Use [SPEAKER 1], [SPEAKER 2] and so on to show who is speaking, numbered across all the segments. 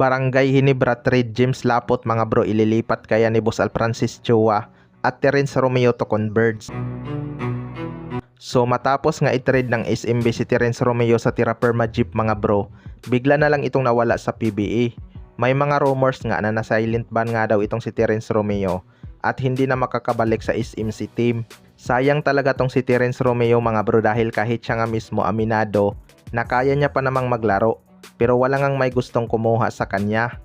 [SPEAKER 1] Barangay Hinebra trade James Lapot mga bro, ililipat kaya ni Boss Alfrancis Chua at Terence Romeo to Converge. So matapos nga i-trade ng SMB si Terence Romeo sa Tira Perma Jeep mga bro, bigla na lang itong nawala sa PBA. May mga rumors nga na na-silent ban nga daw itong si Terence Romeo at hindi na makakabalik sa SMC team. Sayang talaga tong si Terence Romeo mga bro dahil kahit siya nga mismo aminado na kaya niya pa namang maglaro, pero wala ngang may gustong kumuha sa kanya.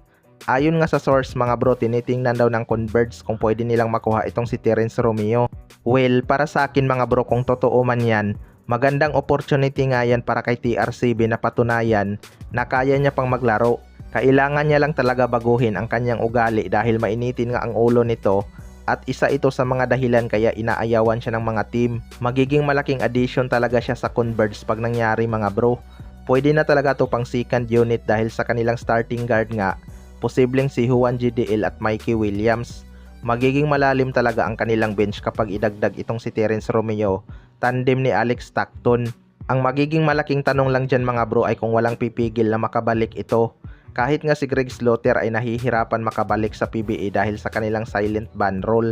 [SPEAKER 1] Ayon nga sa source mga bro, tinitingnan daw ng Converge kung pwede nilang makuha itong si Terence Romeo. Well, para sa akin mga bro, kung totoo man yan, magandang opportunity nga yan para kay TRCB na patunayan na kaya niya pang maglaro. Kailangan niya lang talaga baguhin ang kanyang ugali dahil mainitin nga ang ulo nito at isa ito sa mga dahilan kaya inaayawan siya ng mga team. Magiging malaking addition talaga siya sa Converge pag nangyari mga bro. Pwede na talaga to pang second unit dahil sa kanilang starting guard nga, posibleng si Juan GDL at Mikey Williams. Magiging malalim talaga ang kanilang bench kapag idagdag itong si Terence Romeo, tandem ni Alex Stockton. Ang magiging malaking tanong lang dyan mga bro ay kung walang pipigil na makabalik ito. Kahit nga si Greg Slaughter ay nahihirapan makabalik sa PBA dahil sa kanilang silent ban rule.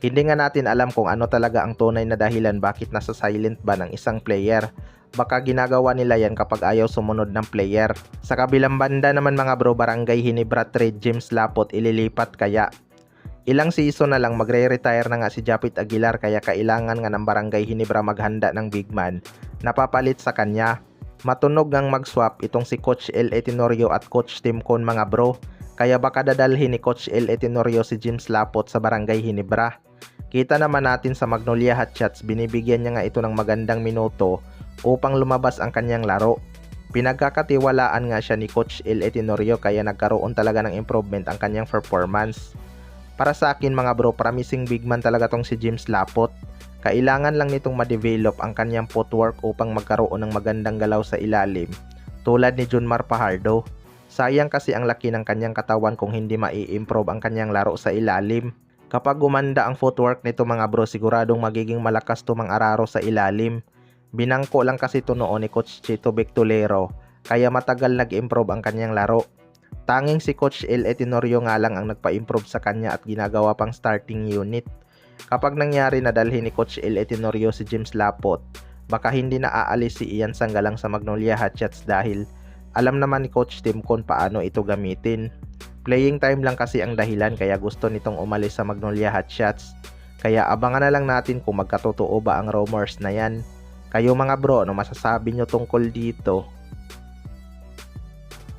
[SPEAKER 1] Hindi nga natin alam kung ano talaga ang tunay na dahilan bakit nasa silent ban ang isang player. Baka ginagawa nila yan kapag ayaw sumunod ng player. Sa kabilang banda naman mga bro, Barangay Hinebra trade James Lapot ililipat kaya. Ilang season na lang magre-retire na nga si Japit Aguilar kaya kailangan nga ng Barangay Hinebra maghanda ng big man na papalit sa kanya. Matunog ngang mag-swap itong si Coach L.A. Tenorio at Coach Tim Con mga bro. Kaya baka dadalhin ni Coach L.A. Tenorio si James Lapot sa Barangay Hinebra. Kita naman natin sa Magnolia Hotshots, binibigyan niya nga ito ng magandang minuto upang lumabas ang kanyang laro. Pinagkakatiwalaan nga siya ni Coach L.A. Tenorio kaya nagkaroon talaga ng improvement ang kanyang performance. Para sa akin mga bro, promising big man talaga tong si James Lapot. Kailangan lang nitong ma-develop ang kanyang footwork upang magkaroon ng magandang galaw sa ilalim, tulad ni Junmar Fajardo. Sayang kasi ang laki ng kanyang katawan kung hindi mai-improve ang kanyang laro sa ilalim. Kapag gumanda ang footwork nito mga bro, siguradong magiging malakas to mang-araro sa ilalim. Binangko lang kasi ito noon ni Coach Chito Bectolero, kaya matagal nag-improve ang kanyang laro. Tanging si Coach L.A. Tenorio nga lang ang nagpa-improve sa kanya at ginagawa pang starting unit. Kapag nangyari na dalhin ni Coach L.A. Tenorio si James Lapot, baka hindi na aalis si Ian Sanggalang sa Magnolia Hotshots dahil alam naman ni Coach Tim Con paano ito gamitin. Playing time lang kasi ang dahilan kaya gusto nitong umalis sa Magnolia Hotshots. Kaya abangan na lang natin kung magkatotoo ba ang rumors na yan. Kayo mga bro, ano masasabi nyo tungkol dito?